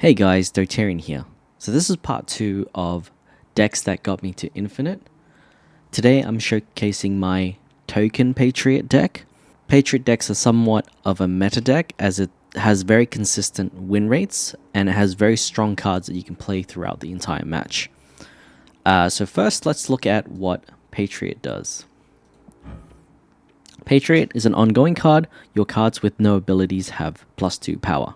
Hey guys, Dotarian here. So this is part 2 of decks that got me to infinite. Today I'm showcasing my token Patriot deck. Patriot decks are somewhat of a meta deck as it has very consistent win rates and it has very strong cards that you can play throughout the entire match. So first let's look at what Patriot does. Patriot is an ongoing card. Your cards with no abilities have +2 power.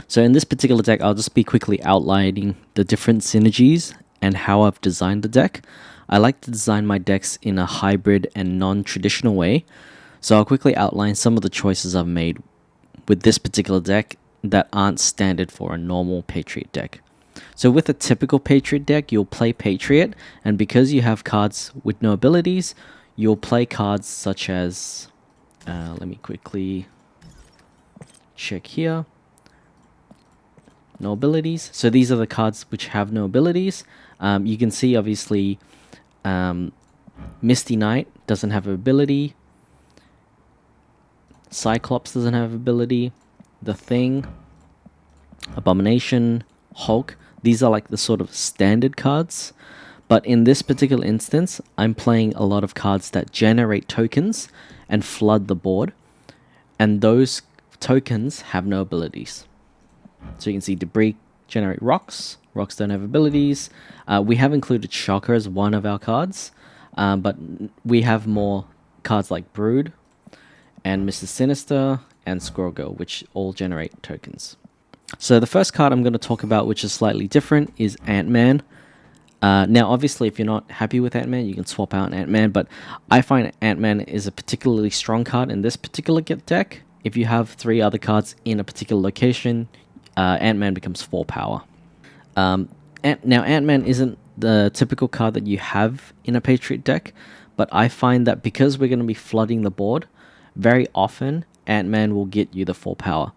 So in this particular deck, I'll just be quickly outlining the different synergies and how I've designed the deck. I like to design my decks in a hybrid and non-traditional way, so I'll quickly outline some of the choices I've made with this particular deck that aren't standard for a normal Patriot deck. So with a typical Patriot deck, you'll play Patriot, and because you have cards with no abilities, you'll play cards such as... let me quickly check here. No abilities. So these are the cards which have no abilities. You can see obviously Misty Knight doesn't have an ability. Cyclops doesn't have ability. The Thing, Abomination, Hulk. These are like the sort of standard cards. But in this particular instance, I'm playing a lot of cards that generate tokens and flood the board. And those tokens have no abilities. So you can see Debrii generate rocks. Rocks don't have abilities. We have included Shocker as one of our cards, but we have more cards like Brood and Mr. Sinister and Squirrel Girl, which all generate tokens. So the first card I'm going to talk about, which is slightly different, is Antman. Now, obviously, if you're not happy with Antman, you can swap out Antman, but I find Antman is a particularly strong card in this particular deck. If you have 3 other cards in a particular location, Antman becomes 4 power. Now, Antman isn't the typical card that you have in a Patriot deck, but I find that because we're going to be flooding the board, very often Antman will get you the 4 power.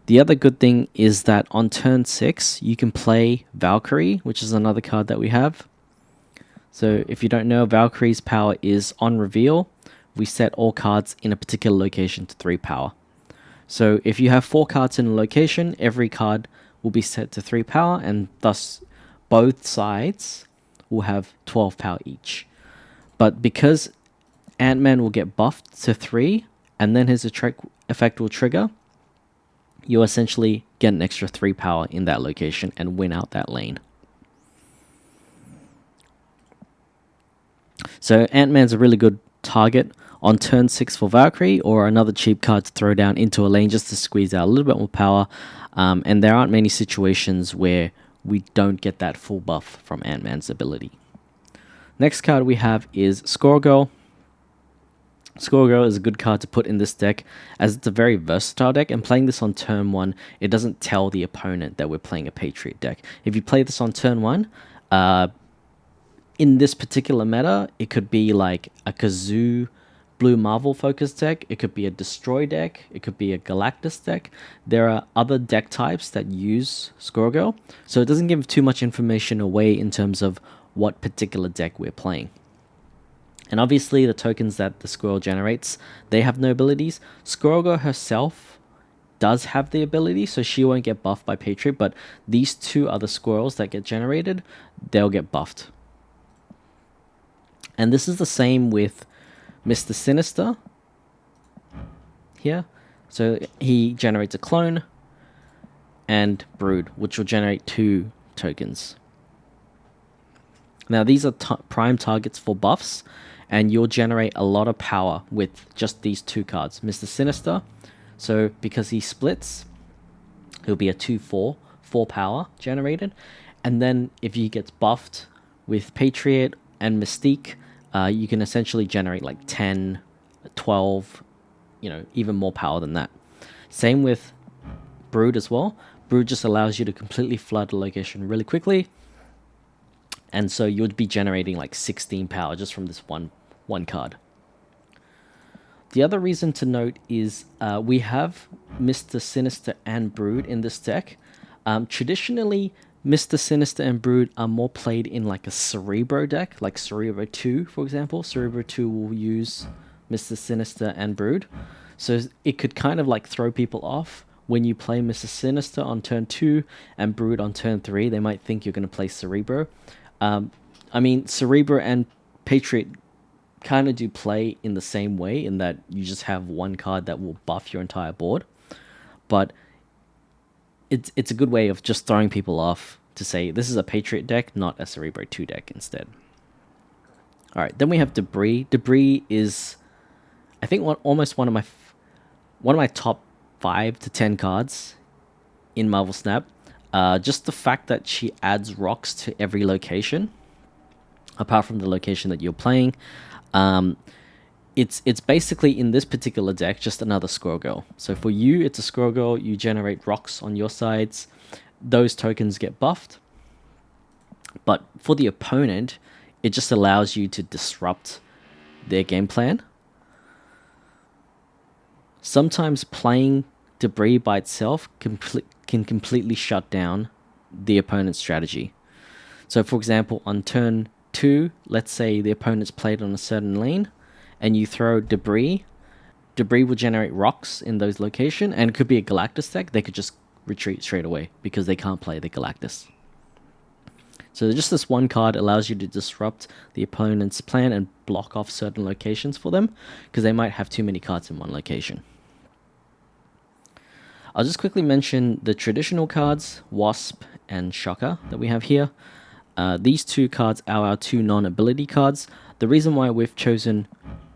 The other good thing is that on turn 6, you can play Valkyrie, which is another card that we have. So if you don't know, Valkyrie's power is on reveal, we set all cards in a particular location to 3 power. So if you have 4 cards in a location, every card will be set to 3 power, and thus both sides will have 12 power each. But because Antman will get buffed to 3, and then his effect will trigger, you essentially get an extra 3 power in that location and win out that lane. So Antman's a really good target on turn 6 for Valkyrie, or another cheap card to throw down into a lane just to squeeze out a little bit more power. And there aren't many situations where we don't get that full buff from Antman's ability. Next card we have is Squirrel Girl. Squirrel Girl is a good card to put in this deck as it's a very versatile deck, and playing this on turn 1, it doesn't tell the opponent that we're playing a Patriot deck. If you play this on turn 1, in this particular meta, it could be like a Kazoo Blue Marvel focused deck, it could be a Destroy deck, it could be a Galactus deck. There are other deck types that use Squirrel Girl, so it doesn't give too much information away in terms of what particular deck we're playing. And obviously the tokens that the Squirrel generates, they have no abilities. Squirrel Girl herself does have the ability, so she won't get buffed by Patriot, but these 2 other squirrels that get generated, they'll get buffed. And this is the same with Mr. Sinister here. So he generates a clone and Brood, which will generate 2 tokens. Now these are prime targets for buffs, and you'll generate a lot of power with just these 2 cards. Mr. Sinister, so because he splits, he'll be a 2/4, 4 power generated. And then if he gets buffed with Patriot and Mystique, you can essentially generate like 10, 12, even more power than that. Same with Brood as well. Brood just allows you to completely flood a location really quickly. And so you would be generating like 16 power just from this one card. The other reason to note is we have Mr. Sinister and Brood in this deck. Traditionally, Mr. Sinister and Brood are more played in like a Cerebro deck, like Cerebro 2, for example. Cerebro 2 will use Mr. Sinister and Brood. So it could kind of like throw people off when you play Mr. Sinister on turn 2 and Brood on turn 3, they might think you're going to play Cerebro. I mean, Cerebro and Patriot kind of do play in the same way, in that you just have one card that will buff your entire board. But it's a good way of just throwing people off to say this is a Patriot deck, not a Cerebro 2 deck instead. Alright, then we have Debrii. Debrii is, I think, almost one of my top 5 to 10 cards in Marvel Snap. Just the fact that she adds rocks to every location, apart from the location that you're playing. It's basically, in this particular deck, just another Squirrel Girl. So for you, it's a Squirrel Girl. You generate rocks on your sides. Those tokens get buffed. But for the opponent, it just allows you to disrupt their game plan. Sometimes playing Debrii by itself can completely shut down the opponent's strategy. So for example, on turn 2, let's say the opponent's played on a certain lane, and you throw Debrii. Debrii will generate rocks in those locations, and it could be a Galactus deck. They could just retreat straight away because they can't play the Galactus. So just this one card allows you to disrupt the opponent's plan and block off certain locations for them, because they might have too many cards in one location. I'll just quickly mention the traditional cards, Wasp and Shocker, that we have here. These two cards are our two non-ability cards. The reason why we've chosen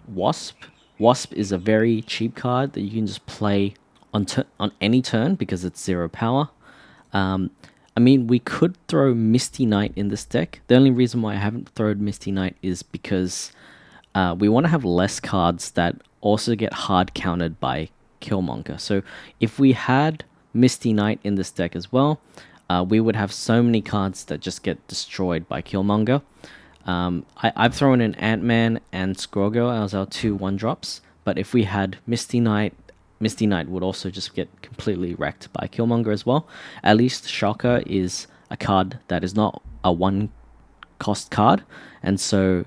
Wasp is a very cheap card that you can just play on any turn because it's 0 power. I mean, we could throw Misty Knight in this deck. The only reason why I haven't thrown Misty Knight is because we want to have less cards that also get hard countered by Killmonger. So if we had Misty Knight in this deck as well, we would have so many cards that just get destroyed by Killmonger. I've thrown in Antman and Squirrel Girl as our two 1-drops, but if we had Misty Knight would also just get completely wrecked by Killmonger as well. At least Shocker is a card that is not a 1-cost card, and so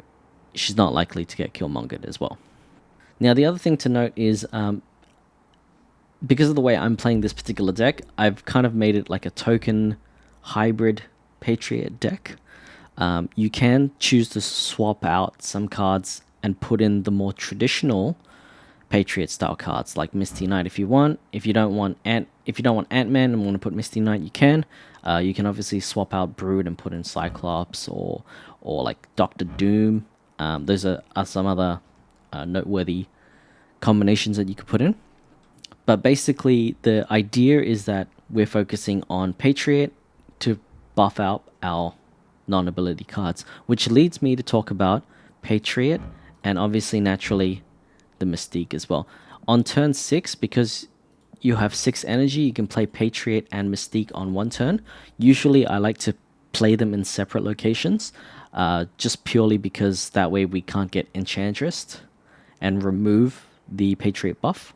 she's not likely to get Killmongered as well. Now, the other thing to note is, because of the way I'm playing this particular deck, I've kind of made it like a token hybrid Patriot deck. You can choose to swap out some cards and put in the more traditional Patriot style cards like Misty Knight if you want. If you don't want Antman and want to put Misty Knight, you can. You can obviously swap out Brood and put in Cyclops or like Doctor Doom. Those are some other noteworthy combinations that you could put in. But basically, the idea is that we're focusing on Patriot to buff out our non-ability cards, which leads me to talk about Patriot and obviously naturally the Mystique as well. On turn 6, because you have 6 energy, you can play Patriot and Mystique on one turn. Usually I like to play them in separate locations, just purely because that way we can't get Enchantress and remove the Patriot buff.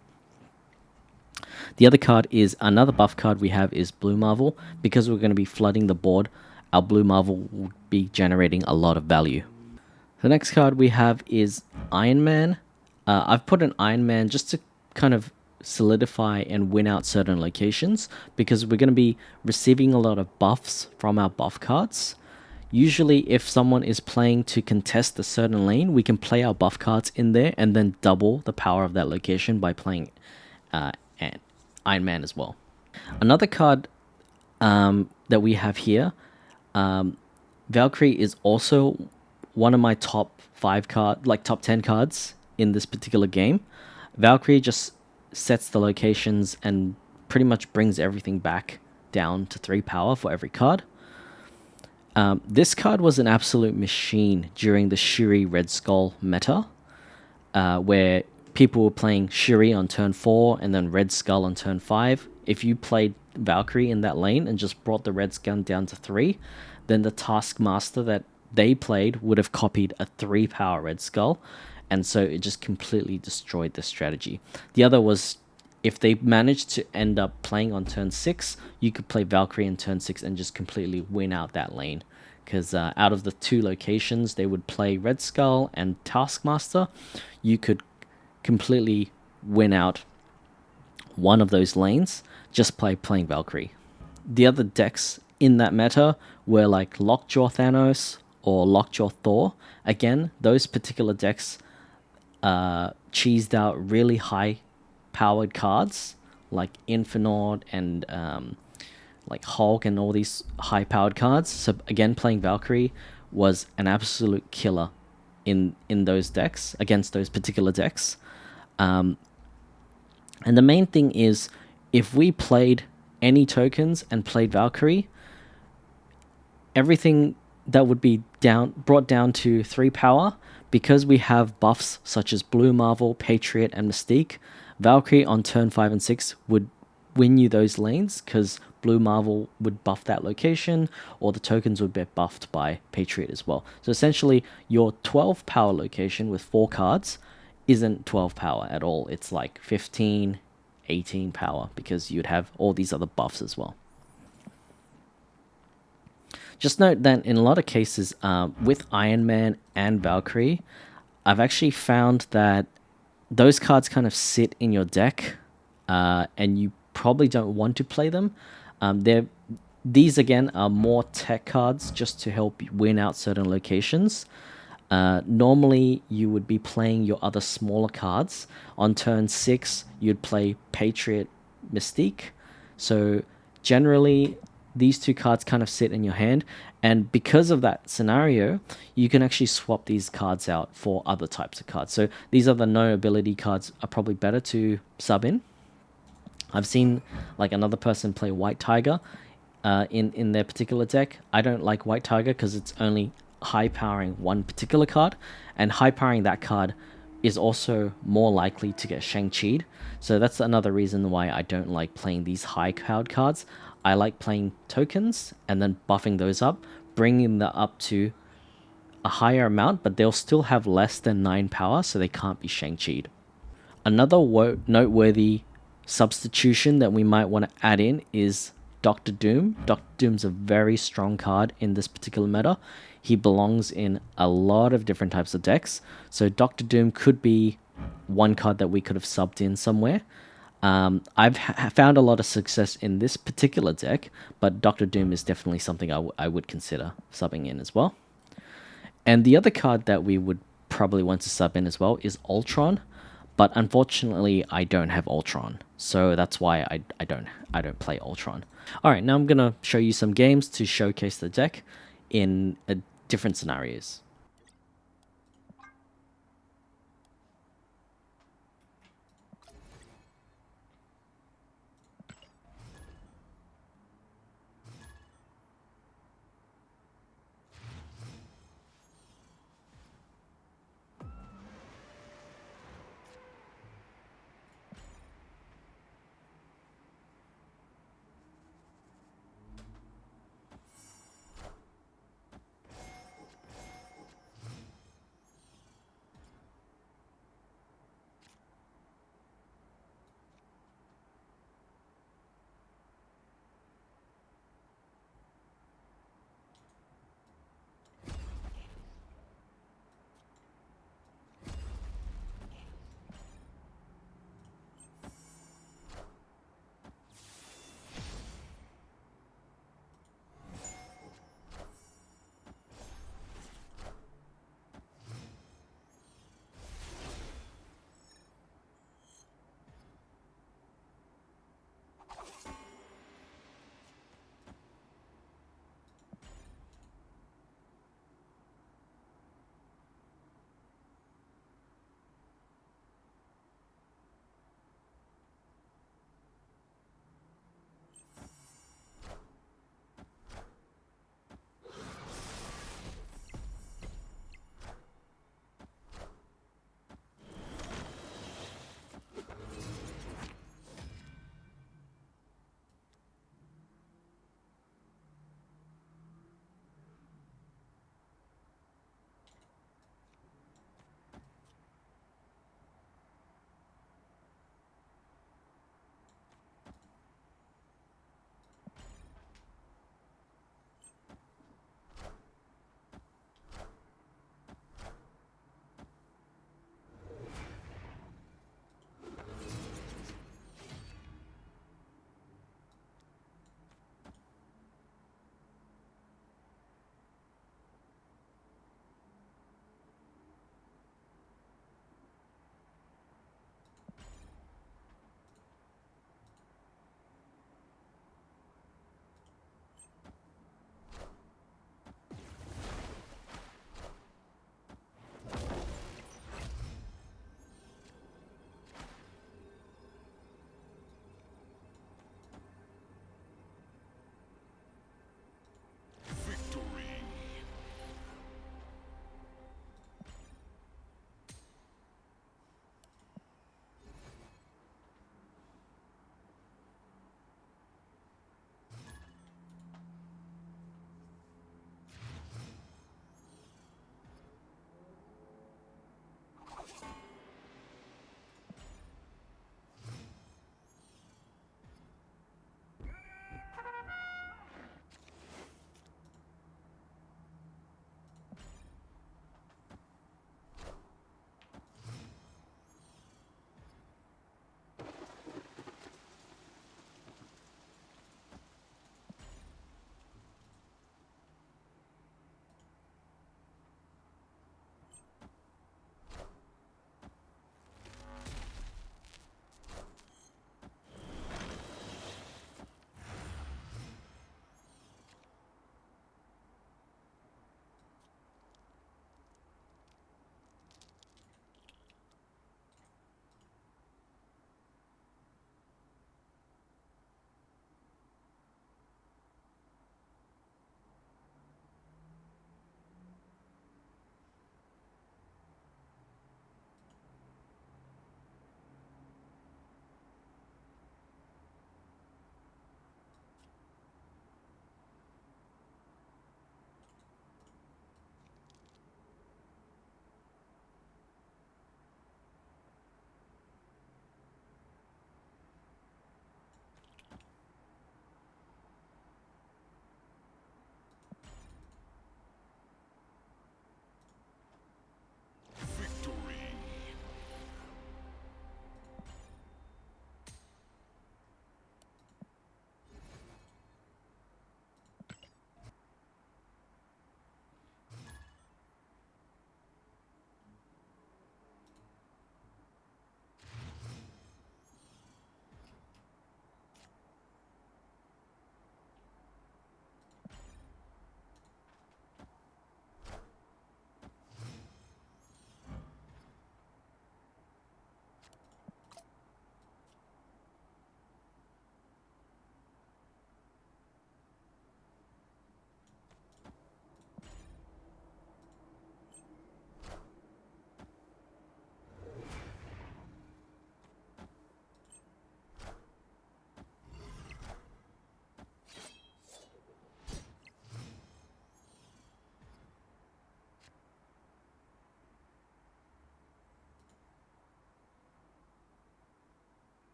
The other card is another buff card we have is Blue Marvel. Because we're going to be flooding the board, our Blue Marvel will be generating a lot of value. The next card we have is Iron Man. I've put an Iron Man just to kind of solidify and win out certain locations, because we're going to be receiving a lot of buffs from our buff cards. Usually if someone is playing to contest a certain lane, we can play our buff cards in there and then double the power of that location by playing Iron Man as well. Another card that we have here, Valkyrie is also one of my top 10 cards in this particular game. Valkyrie just sets the locations and pretty much brings everything back down to 3 power for every card. This card was an absolute machine during the Shuri Red Skull meta, where people were playing Shuri on turn 4 and then Red Skull on turn 5. If you played Valkyrie in that lane and just brought the Red Skull down to 3, then the Taskmaster that they played would have copied a 3 power Red Skull, and so it just completely destroyed the strategy. The other was, if they managed to end up playing on turn 6, you could play Valkyrie in turn 6 and just completely win out that lane. Because out of the 2 locations, they would play Red Skull and Taskmaster. You could completely win out one of those lanes just by playing Valkyrie. The other decks in that meta were like Lockjaw Thanos or Lockjaw Thor. Again, those particular decks cheesed out really high powered cards like Infernaut and like Hulk and all these high powered cards. So again, playing Valkyrie was an absolute killer in those decks, against those particular decks. And the main thing is, if we played any tokens and played Valkyrie, everything that would be brought down to 3 power, because we have buffs such as Blue Marvel, Patriot, and Mystique. Valkyrie on turn 5 and 6 would win you those lanes, because Blue Marvel would buff that location, or the tokens would be buffed by Patriot as well. So essentially, your 12 power location with 4 cards isn't 12 power at all. It's like 15, 18 power, because you'd have all these other buffs as well. Just note that in a lot of cases, with Antman and Valkyrie, I've actually found that those cards kind of sit in your deck, and you probably don't want to play them. These again are more tech cards just to help you win out certain locations. Normally, you would be playing your other smaller cards. On turn 6, you'd play Patriot Mystique. So generally, these 2 cards kind of sit in your hand. And because of that scenario, you can actually swap these cards out for other types of cards. So these are the no ability cards are probably better to sub in. I've seen like another person play White Tiger in their particular deck. I don't like White Tiger because it's only high powering one particular card, and high powering that card is also more likely to get Shang-Chi'd. So that's another reason why I don't like playing these high powered cards. I like playing tokens and then buffing those up, bringing them up to a higher amount, but they'll still have less than 9 power, so they can't be Shang-Chi'd. Another noteworthy substitution that we might want to add in is Dr. Doom. Dr. Doom's a very strong card in this particular meta. He belongs in a lot of different types of decks. So Dr. Doom could be one card that we could have subbed in somewhere. I've found a lot of success in this particular deck, but Dr. Doom is definitely something I would consider subbing in as well. And the other card that we would probably want to sub in as well is Ultron. But unfortunately, I don't have Ultron, so that's why I don't play Ultron. All right, now I'm gonna show you some games to showcase the deck in different scenarios.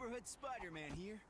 Neighborhood Spider-Man here.